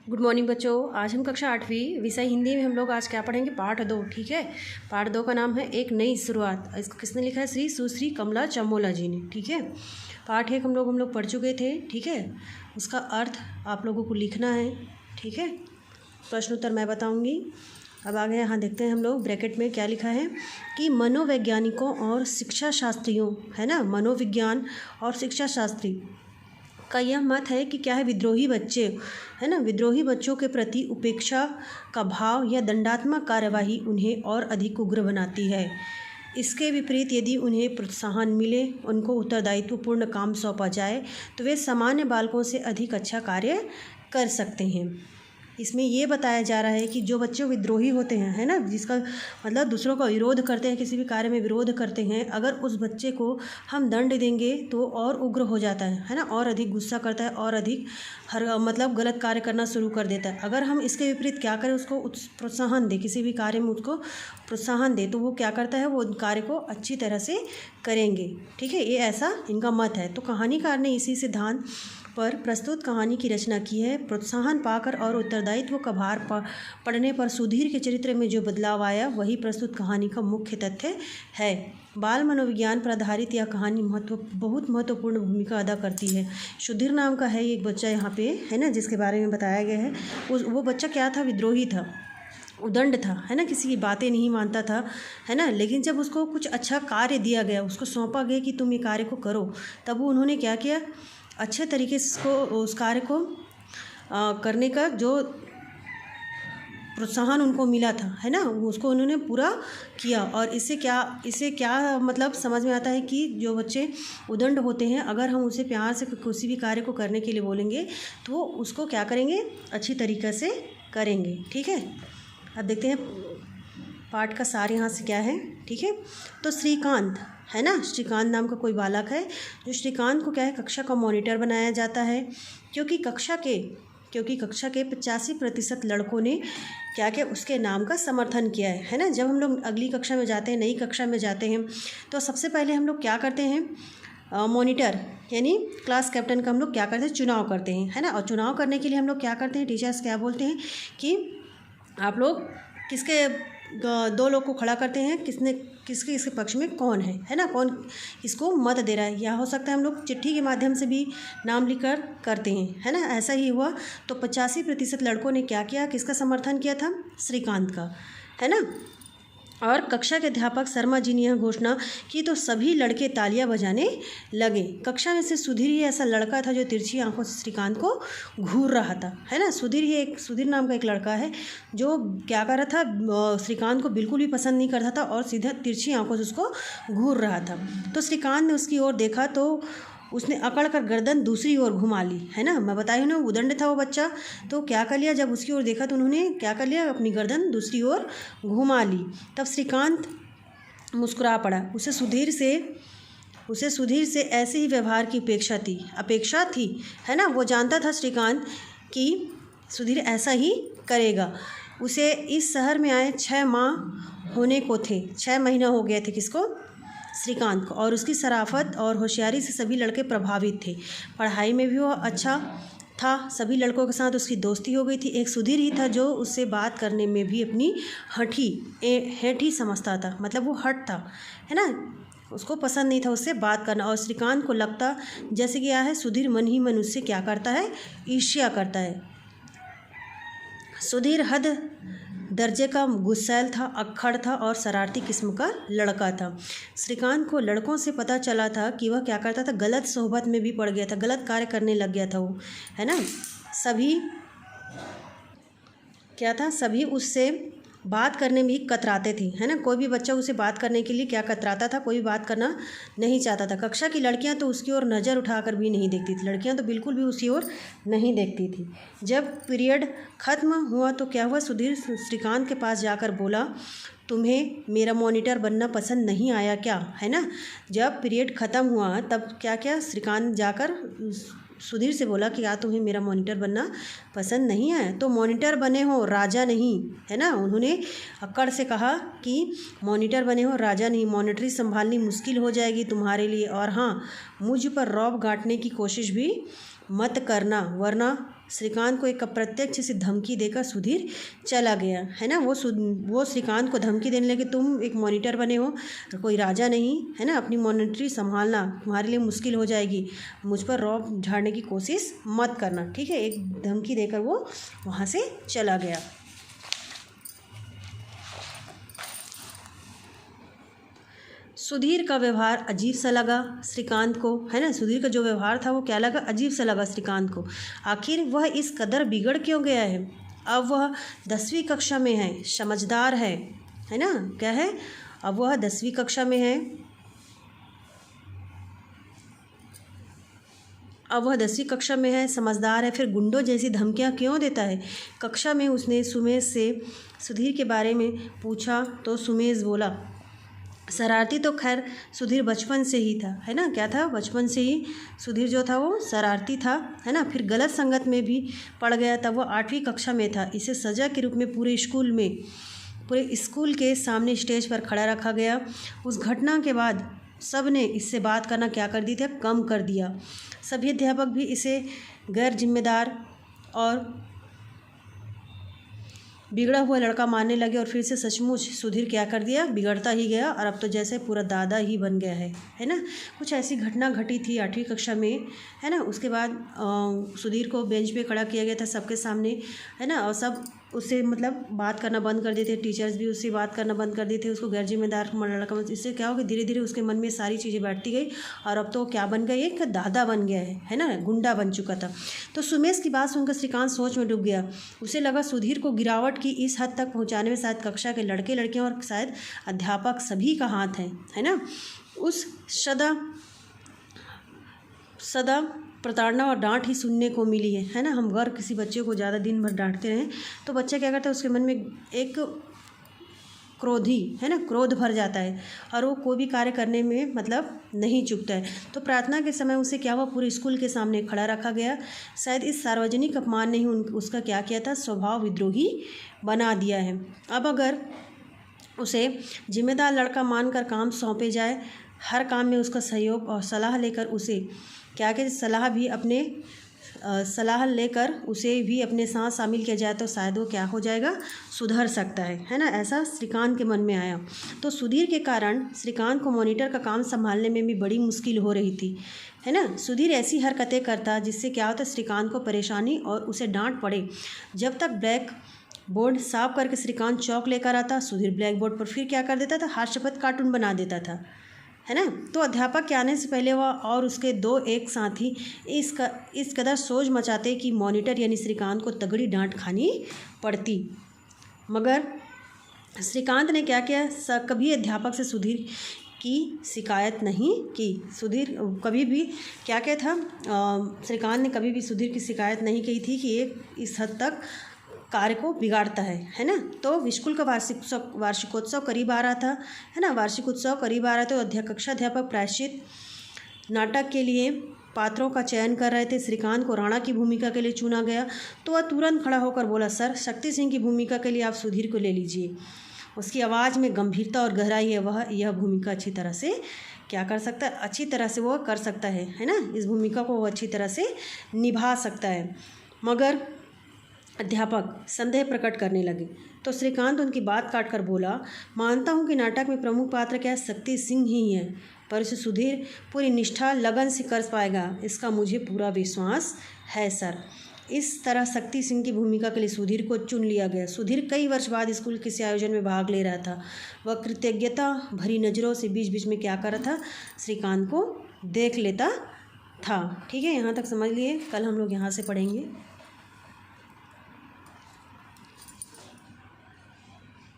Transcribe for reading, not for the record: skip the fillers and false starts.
Good morning बच्चों। आज हम कक्षा 8वीं विषय हिंदी में हम लोग आज क्या पढ़ेंगे, पाठ 2। ठीक है, पाठ 2 का नाम है एक नई शुरुआत। इसको किसने लिखा है? श्री सुश्री कमला चमोला जी ने। ठीक है, पाठ 1 हम लोग पढ़ चुके थे। ठीक है, उसका अर्थ आप लोगों को लिखना है। ठीक है, प्रश्न उत्तर मैं बताऊंगी। अब आगे यहाँ देखते हैं हम लोग ब्रैकेट में क्या लिखा है कि मनोवैज्ञानिकों और शिक्षा शास्त्रियों, है ना, मनोविज्ञान और शिक्षा शास्त्री का यह मत है कि क्या है, विद्रोही बच्चे, है ना, विद्रोही बच्चों के प्रति उपेक्षा का भाव या दंडात्मक कार्यवाही उन्हें और अधिक उग्र बनाती है। इसके विपरीत यदि उन्हें प्रोत्साहन मिले, उनको उत्तरदायित्वपूर्ण काम सौंपा जाए तो वे सामान्य बालकों से अधिक अच्छा कार्य कर सकते हैं। इसमें ये बताया जा रहा है कि जो बच्चे विद्रोही होते हैं, है ना, जिसका मतलब दूसरों का विरोध करते हैं, किसी भी कार्य में विरोध करते हैं, अगर उस बच्चे को हम दंड देंगे तो और उग्र हो जाता है ना, और अधिक गुस्सा करता है और अधिक मतलब गलत कार्य करना शुरू कर देता है। अगर हम इसके विपरीत क्या करें, उसको प्रोत्साहन दें, किसी भी कार्य में उसको प्रोत्साहन दे, तो वो क्या करता है, वो कार्य को अच्छी तरह से करेंगे। ठीक है, ये ऐसा इनका मत है। तो कहानीकार ने इसी सिद्धांत पर प्रस्तुत कहानी की रचना की है। प्रोत्साहन पाकर और उत्तरदायित्व का भार पड़ने पर सुधीर के चरित्र में जो बदलाव आया, वही प्रस्तुत कहानी का मुख्य तथ्य है। बाल मनोविज्ञान पर आधारित यह कहानी बहुत महत्वपूर्ण भूमिका अदा करती है। सुधीर नाम का है एक बच्चा यहाँ पे, है ना, जिसके बारे में बताया गया है। वो बच्चा क्या था, विद्रोही था, उदंड था, है ना, किसी की बातें नहीं मानता था, है ना। लेकिन जब उसको कुछ अच्छा कार्य दिया गया, उसको सौंपा गया कि तुम ये कार्य को करो, तब वो उन्होंने क्या किया, अच्छे तरीके से उस कार्य को करने का जो प्रोत्साहन उनको मिला था, है ना, उसको उन्होंने पूरा किया। और इससे क्या मतलब समझ में आता है कि जो बच्चे उदंड होते हैं, अगर हम उसे प्यार से किसी भी कार्य को करने के लिए बोलेंगे तो उसको क्या करेंगे, अच्छी तरीके से करेंगे। ठीक है, अब देखते हैं पाठ का सार यहाँ से क्या है। ठीक है, तो श्रीकांत, है ना, श्रीकांत नाम का कोई बालक है, जो श्रीकांत को क्या है, कक्षा का मॉनिटर बनाया जाता है, क्योंकि कक्षा के 85% लड़कों ने क्या क्या उसके नाम का समर्थन किया है ना। जब हम लोग अगली कक्षा में जाते हैं, नई कक्षा में जाते हैं, तो सबसे पहले हम लोग क्या करते हैं, मॉनिटर यानी क्लास कैप्टन का हम लोग क्या करते हैं, चुनाव करते हैं, है ना। और चुनाव करने के लिए हम लोग क्या करते हैं, टीचर्स क्या बोलते हैं कि आप लोग किसके 2 लोग को खड़ा करते हैं, किसके पक्ष में कौन है ना, कौन इसको मत दे रहा है। या हो सकता है हम लोग चिट्ठी के माध्यम से भी नाम लिखकर करते हैं, है ना। ऐसा ही हुआ। तो 85% लड़कों ने क्या किया, किसका समर्थन किया था, श्रीकांत का, है ना। और कक्षा के अध्यापक शर्मा जी ने यह घोषणा की तो सभी लड़के तालियां बजाने लगे। कक्षा में से सुधीर ही ऐसा लड़का था जो तिरछी आंखों से श्रीकांत को घूर रहा था, है ना। सुधीर नाम का एक लड़का है जो क्या कर रहा था, श्रीकांत को बिल्कुल भी पसंद नहीं करता था और सीधा तिरछी आंखों से उसको घूर रहा था। तो श्रीकांत ने उसकी ओर देखा तो उसने अकड़ कर गर्दन दूसरी ओर घुमा ली, है ना। मैं बताई हूँ ना, उदंड था वो बच्चा, तो क्या कर लिया, जब उसकी ओर देखा तो उन्होंने क्या कर लिया, अपनी गर्दन दूसरी ओर घुमा ली। तब श्रीकांत मुस्कुरा पड़ा। उसे सुधीर से ऐसे ही व्यवहार की अपेक्षा थी, है ना। वो जानता था श्रीकांत कि सुधीर ऐसा ही करेगा। उसे इस शहर में आए 6 माह होने को थे, 6 महीना हो गए थे किसको, श्रीकांत को। और उसकी शराफत और होशियारी से सभी लड़के प्रभावित थे। पढ़ाई में भी वो अच्छा था, सभी लड़कों के साथ उसकी दोस्ती हो गई थी। एक सुधीर ही था जो उससे बात करने में भी अपनी हेठी समझता था, मतलब वो हट था, है ना, उसको पसंद नहीं था उससे बात करना। और श्रीकांत को लगता जैसे कि है, सुधीर मन ही मन उससे क्या करता है, ईर्ष्या करता है। सुधीर हद दर्जे का गुस्सैल था, अक्खड़ था और शरारती किस्म का लड़का था। श्रीकांत को लड़कों से पता चला था कि वह क्या करता था, गलत सोहबत में भी पड़ गया था, गलत कार्य करने लग गया था वो, है ना। सभी उससे बात करने में भी कतराते थे, है ना। कोई भी बच्चा उसे बात करने के लिए क्या कतराता था, कोई बात करना नहीं चाहता था। कक्षा की लड़कियां तो उसकी ओर नज़र उठाकर भी नहीं देखती थी, लड़कियां तो बिल्कुल भी उसकी ओर नहीं देखती थी। जब पीरियड ख़त्म हुआ तो क्या हुआ, सुधीर श्रीकांत के पास जाकर बोला, तुम्हें मेरा मॉनिटर बनना पसंद नहीं आया क्या, है ना। जब पीरियड ख़त्म हुआ तब क्या श्रीकांत जाकर सुधीर से बोला कि यार तुम्हें मेरा मॉनिटर बनना पसंद नहीं है, तो मॉनिटर बने हो, राजा नहीं, है ना। उन्होंने अक्कड़ से कहा कि मॉनिटर बने हो, राजा नहीं, मॉनिटरी संभालनी मुश्किल हो जाएगी तुम्हारे लिए, और हाँ, मुझ पर रौब गांठने की कोशिश भी मत करना, वरना श्रीकांत को एक अप्रत्यक्ष सी धमकी देकर सुधीर चला गया, है ना। वो श्रीकांत को धमकी देने लगे, तुम एक मॉनिटर बने हो, कोई राजा नहीं, है ना, अपनी मॉनिटरी संभालना तुम्हारे लिए मुश्किल हो जाएगी, मुझ पर रौब झाड़ने की कोशिश मत करना, ठीक है। एक धमकी देकर वो वहाँ से चला गया। सुधीर का व्यवहार अजीब सा लगा श्रीकांत को, है ना। सुधीर का जो व्यवहार था वो क्या लगा, अजीब सा लगा श्रीकांत को। आखिर वह इस कदर बिगड़ क्यों गया है। अब वह 10वीं कक्षा में है, समझदार है ना। क्या है, अब वह 10वीं कक्षा में है, अब वह 10वीं कक्षा में है, समझदार है, फिर गुंडों जैसी धमकियां क्यों देता है। कक्षा में उसने सुमेश से सुधीर के बारे में पूछा तो सुमेश बोला, शरारती तो खैर सुधीर बचपन से ही था, है ना। क्या था, बचपन से ही सुधीर जो था वो शरारती था, है ना। फिर गलत संगत में भी पड़ गया, तब वो 8वीं कक्षा में था। इसे सज़ा के रूप में पूरे स्कूल के सामने स्टेज पर खड़ा रखा गया। उस घटना के बाद सब ने इससे बात करना क्या कर दी थी, कम कर दिया। सभी अध्यापक भी इसे गैर जिम्मेदार और बिगड़ा हुआ लड़का मानने लगे, और फिर से सचमुच सुधीर क्या कर दिया, बिगड़ता ही गया, और अब तो जैसे पूरा दादा ही बन गया है ना। कुछ ऐसी घटना घटी थी 8वीं कक्षा में, है ना। उसके बाद सुधीर को बेंच पे खड़ा किया गया था सबके सामने, है ना, और सब उससे मतलब बात करना बंद कर देते, टीचर्स भी उससे बात करना बंद कर देते, उसको गैर जिम्मेदार लड़का। इससे क्या हो गया, धीरे धीरे उसके मन में सारी चीज़ें बैठती गई, और अब तो क्या बन गया, एक दादा बन गया है ना, गुंडा बन चुका था। तो सुमेश की बात सुनकर श्रीकांत सोच में डूब गया। उसे लगा सुधीर को गिरावट की इस हद तक पहुँचाने में शायद कक्षा के लड़के लड़कियाँ और शायद अध्यापक सभी का हाथ है ना। उस सदा प्रताड़ना और डांट ही सुनने को मिली है ना। हम अगर किसी बच्चे को ज़्यादा दिन भर डांटते रहें तो बच्चा क्या करता है, उसके मन में एक क्रोधी, है ना, क्रोध भर जाता है, और वो कोई भी कार्य करने में मतलब नहीं चूकता है। तो प्रार्थना के समय उसे क्या हुआ, पूरे स्कूल के सामने खड़ा रखा गया। शायद इस सार्वजनिक अपमान ने ही उसका क्या किया था, स्वभाव विद्रोही बना दिया है। अब अगर उसे जिम्मेदार लड़का मानकर काम सौंपे जाए, हर काम में उसका सहयोग और सलाह लेकर उसे क्या कि सलाह लेकर उसे भी अपने साथ शामिल किया जाए, तो शायद वो क्या हो जाएगा, सुधर सकता है ना। ऐसा श्रीकांत के मन में आया। तो सुधीर के कारण श्रीकांत को मॉनिटर का काम संभालने में भी बड़ी मुश्किल हो रही थी, है ना। सुधीर ऐसी हरकतें करता जिससे क्या होता, श्रीकांत को परेशानी और उसे डांट पड़े। जब तक ब्लैक बोर्ड साफ करके श्रीकांत चौक लेकर आता, सुधीर ब्लैक बोर्ड पर फिर क्या कर देता था, हास्यास्पद कार्टून बना देता था, है ना। तो अध्यापक के आने से पहले वह और उसके 2 एक साथी इस कदर सोच मचाते कि मॉनिटर यानी श्रीकांत को तगड़ी डांट खानी पड़ती। मगर श्रीकांत ने क्या किया, कभी अध्यापक से सुधीर की शिकायत नहीं की। सुधीर कभी भी क्या था, श्रीकांत ने कभी भी सुधीर की शिकायत नहीं की थी कि एक इस हद तक कार्य को बिगाड़ता है ना। तो स्कूल का वार्षिकोत्सव करीब आ रहा था, है ना। वार्षिकोत्सव करीब आ रहा था, तो कक्षाध्यापक प्रायश्चित नाटक के लिए पात्रों का चयन कर रहे थे। श्रीकांत को राणा की भूमिका के लिए चुना गया, तो वह तुरंत खड़ा होकर बोला, सर, शक्ति सिंह की भूमिका के लिए आप सुधीर को ले लीजिए। उसकी आवाज़ में गंभीरता और गहराई है, वह यह भूमिका अच्छी तरह से क्या कर सकता है, अच्छी तरह से वो कर सकता है ना। इस भूमिका को वो अच्छी तरह से निभा सकता है। मगर अध्यापक संदेह प्रकट करने लगे, तो श्रीकांत उनकी बात काटकर बोला, मानता हूँ कि नाटक में प्रमुख पात्र क्या शक्ति सिंह ही है, पर इसे सुधीर पूरी निष्ठा लगन से कर पाएगा, इसका मुझे पूरा विश्वास है सर। इस तरह शक्ति सिंह की भूमिका के लिए सुधीर को चुन लिया गया। सुधीर कई वर्ष बाद स्कूल किसी आयोजन में भाग ले रहा था। वह कृतज्ञता भरी नज़रों से बीच बीच में क्या कर रहा था, श्रीकांत को देख लेता था। ठीक है, यहाँ तक समझ लिए। कल हम लोग यहाँ से पढ़ेंगे।